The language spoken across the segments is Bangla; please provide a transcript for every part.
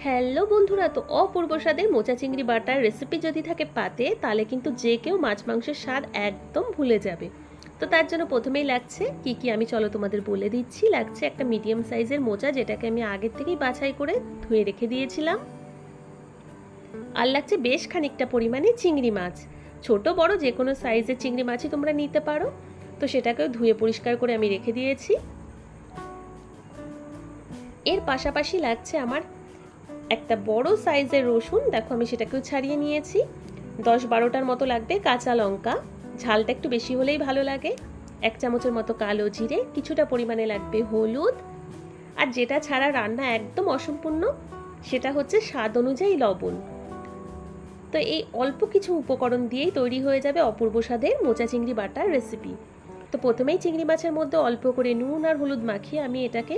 হ্যালো বন্ধুরা, তো অপূর্ব স্বাদের মোচা চিংড়ি বাটার রেসিপি যদি থাকে পাতে, তাহলে কিন্তু যে কেউ মাছ মাংসের স্বাদ একদম ভুলে যাবে। তো তার জন্য প্রথমেই লাগছে কি কি আমি চলো তোমাদের বলে দিচ্ছি। লাগছে একটা মিডিয়াম সাইজের মোচা, যেটাকে আমি আগের থেকেই বাছাই করে ধুয়ে রেখে দিয়েছিলাম। আর লাগছে বেশ খানিকটা পরিমাণে চিংড়ি মাছ, ছোট বড় যে কোনো সাইজের চিংড়ি মাছই তোমরা নিতে পারো। তো সেটাকেও ধুয়ে পরিষ্কার করে আমি রেখে দিয়েছি। এর পাশাপাশি লাগছে আমার একটা বড় সাইজের রসুন, দেখো আমি সেটাকেও ছাড়িয়ে নিয়েছি। 10-12টার মতো লাগবে কাঁচা লঙ্কা, ঝালটা একটু বেশি হলেই ভালো লাগে। 1 চামচের মতো কালো জিরে, কিছুটা পরিমাণে লাগবে হলুদ, আর যেটা ছাড়া রান্না একদম অসম্পূর্ণ সেটা হচ্ছে স্বাদ অনুযায়ী লবণ। তো এই অল্প কিছু উপকরণ দিয়েই তৈরি হয়ে যাবে অপূর্ব স্বাদের মোচা চিংড়ি বাটার রেসিপি। তো প্রথমেই চিংড়ি মাছের মধ্যে অল্প করে নুন আর হলুদ মাখিয়ে আমি এটাকে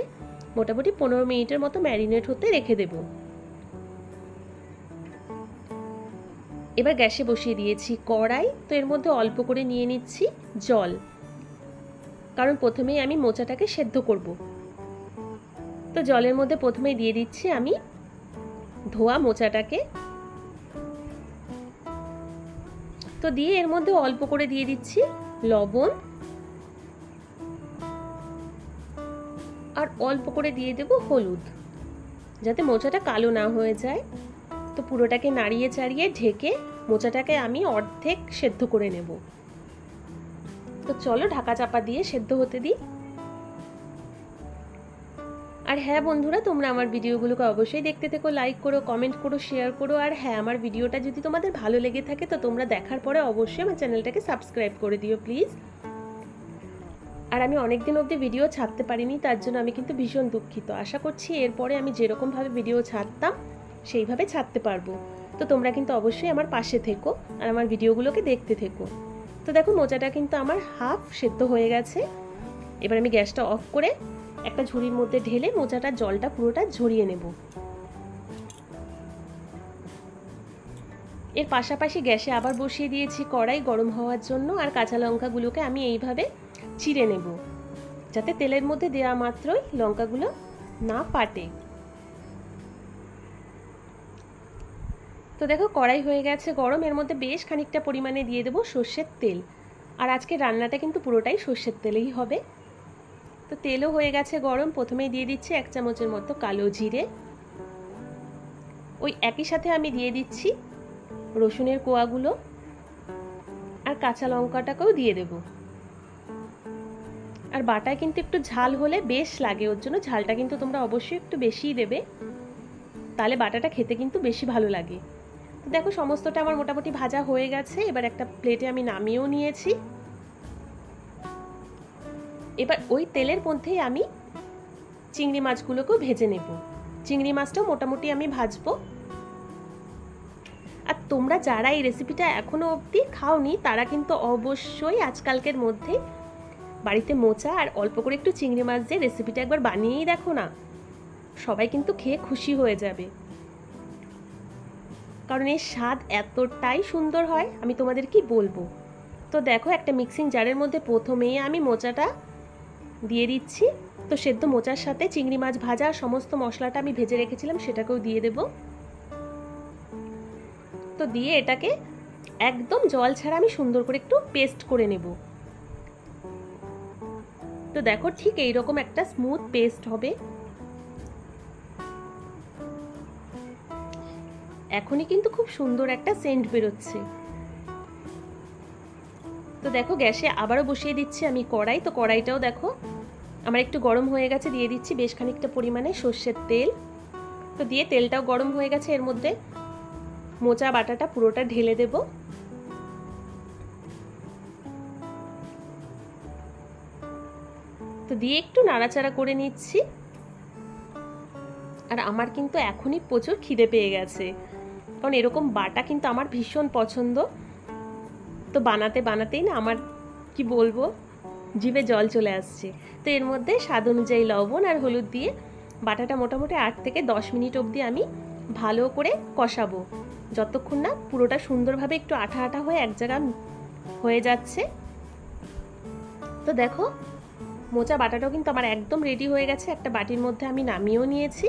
মোটামুটি 15 মিনিটের মতো ম্যারিনেট হতে রেখে দেবো। এবার গ্যাসে বসিয়ে দিয়েছি কড়াই, তো এর মধ্যে অল্প করে নিয়ে নিচ্ছি জল, কারণ প্রথমেই আমি মোচাটাকে সেদ্ধ করব। তো জলের মধ্যে প্রথমেই দিয়ে দিচ্ছি আমি ধোয়া মোচাটাকে। তো দিয়ে এর মধ্যে অল্প করে দিয়ে দিচ্ছি লবণ, আর অল্প করে দিয়ে দেব হলুদ, যাতে মোচাটা কালো না হয়ে যায়। তো পুরোটাকে নাড়িয়ে চাড়িয়ে ঢেকে মোচাটাকে আমি অর্ধেক সেদ্ধ করে নেব। তো চলো ঢাকা চাপা দিয়ে সেদ্ধ হতে দিই। আর হ্যাঁ বন্ধুরা, তোমরা আমার ভিডিওগুলোকে অবশ্যই দেখতে থেকো, লাইক করো, কমেন্ট করো, শেয়ার করো। আর হ্যাঁ, আমার ভিডিওটা যদি তোমাদের ভালো লেগে থাকে তো তোমরা দেখার পরে অবশ্যই আমার চ্যানেলটাকে সাবস্ক্রাইব করে দিও প্লিজ। আর আমি অনেক দিন অবধি ভিডিও ছাড়তে পারিনি, তার জন্য আমি কিন্তু ভীষণ দুঃখিত। আশা করছি এরপরে আমি যেরকমভাবে ভিডিও ছাড়তাম সেইভাবে ছাড়তে পারবো। তো তোমরা কিন্তু অবশ্যই আমার পাশে থেকো আর আমার ভিডিওগুলোকে দেখতে থেকো। তো দেখো মোচাটা কিন্তু আমার হাফ সেদ্ধ হয়ে গেছে। এবার আমি গ্যাসটা অফ করে একটা ঝুড়ির মধ্যে ঢেলে মোচাটার জলটা পুরোটা ঝরিয়ে নেব। এর পাশাপাশি গ্যাসে আবার বসিয়ে দিয়েছি কড়াই গরম হওয়ার জন্য, আর কাঁচা লঙ্কাগুলোকে আমি এইভাবে চিড়ে নেব, যাতে তেলের মধ্যে দেওয়া মাত্রই লঙ্কাগুলো না ফাটে। তো দেখো কড়াই হয়ে গেছে গরম, এর মধ্যে বেশ খানিকটা পরিমাণে দিয়ে দেবো সর্ষের তেল। আর আজকে রান্নাটা কিন্তু পুরোটাই সর্ষের তেলেই হবে। তো তেলও হয়ে গেছে গরম, প্রথমেই দিয়ে দিচ্ছি 1 চামচের মতো কালো জিরে। ওই একই সাথে আমি দিয়ে দিচ্ছি রসুনের কোয়াগুলো, আর কাঁচা লঙ্কাটাকেও দিয়ে দেব। আর বাটায় কিন্তু একটু ঝাল হলে বেশ লাগে, ওর জন্য ঝালটা কিন্তু তোমরা অবশ্যই একটু বেশিই দেবে, তাহলে বাটাটা খেতে কিন্তু বেশি ভালো লাগে। তো দেখো সমস্তটা আমার মোটামুটি ভাজা হয়ে গেছে, এবার একটা প্লেটে আমি নামিয়েও নিয়েছি। এবার ওই তেলের মধ্যেই আমি চিংড়ি মাছগুলোকেও ভেজে নেব। চিংড়ি মাছটাও মোটামুটি আমি ভাজবো। আর তোমরা যারা এই রেসিপিটা এখনো অবধি খাওনি তারা কিন্তু অবশ্যই আজকালকের মধ্যে বাড়িতে মোচা আর অল্প করে একটু চিংড়ি মাছ দিয়ে রেসিপিটা একবার বানিয়েই দেখো না, সবাই কিন্তু খেয়ে খুশি হয়ে যাবে, কারণ এর স্বাদ এতটাই সুন্দর হয় আমি তোমাদের কি বলবো। তো দেখো একটা মিক্সিং জারের মধ্যে প্রথমেই আমি মোচাটা দিয়ে দিচ্ছি। তো সেদ্ধ মোচার সাথে চিংড়ি মাছ ভাজা সমস্ত মশলাটা আমি ভেজে রেখেছিলাম সেটাকেও দিয়ে দেব। তো দিয়ে এটাকে একদম জল ছাড়া আমি সুন্দর করে একটু পেস্ট করে নেব। তো দেখো ঠিক এইরকম একটা স্মুথ পেস্ট হবে। এখনই কিন্তু খুব সুন্দর একটা সেন্ট বেরোচ্ছে। তো দেখো গ্যাসে আবারও বসিয়ে দিচ্ছি আমি কড়াই। তো কড়াইটাও দেখো আমার একটু গরম হয়ে গেছে, দিয়ে দিচ্ছি বেশ খানিকটা পরিমাণে সর্ষের তেল। তো দিয়ে তেলটাও গরম হয়ে গেছে, এর মধ্যে মোচা বাটাটা পুরোটা ঢেলে দেব। তো দিয়ে একটু নাড়াচাড়া করে নিচ্ছি। আর আমার কিন্তু এখনই প্রচুর খিদে পেয়ে গেছে, কারণ এরকম বাটা কিন্তু আমার ভীষণ পছন্দ। তো বানাতে বানাতেই না আমার কি বলবো, জিভে জল চলে আসছে। তো এর মধ্যে স্বাদ অনুযায়ী লবণ আর হলুদ দিয়ে বাটাটা মোটামুটি 8 থেকে 10 মিনিট অবধি আমি ভালো করে কষাবো, যতক্ষণ না পুরোটা সুন্দরভাবে একটু আঠা আঠা হয়ে এক জায়গা হয়ে যাচ্ছে। তো দেখো মোচা বাটাটাও কিন্তু আমার একদম রেডি হয়ে গেছে, একটা বাটির মধ্যে আমি নামিয়েও নিয়েছি।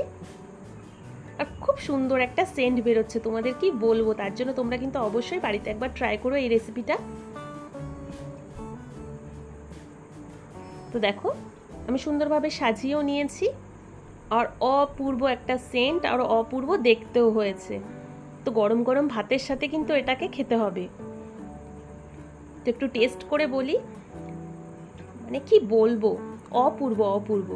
আর খুব সুন্দর একটা সেন্ট বেরোচ্ছে, তোমাদের কি বলবো। তার জন্য তোমরা কিন্তু অবশ্যই বাড়িতে একবার ট্রাই করো এই রেসিপিটা। তো দেখো আমি সুন্দরভাবে সাজিয়েও নিয়েছি, আর অপূর্ব একটা সেন্ট আর অপূর্ব দেখতেও হয়েছে। তো গরম গরম ভাতের সাথে কিন্তু এটাকে খেতে হবে। তো একটু টেস্ট করে বলি, মানে কি বলবো, অপূর্ব অপূর্ব।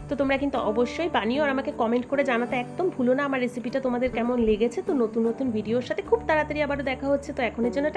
তো তোমরা কিন্তু অবশ্যই বানিও, আর আমাকে কমেন্ট করে জানাতে একদম ভুলো না আমার রেসিপিটা তোমাদের কেমন লেগেছে। তো নতুন নতুন ভিডিওর সাথে খুব তাড়াতাড়ি আবারও দেখা হচ্ছে। তো এখনের জন্য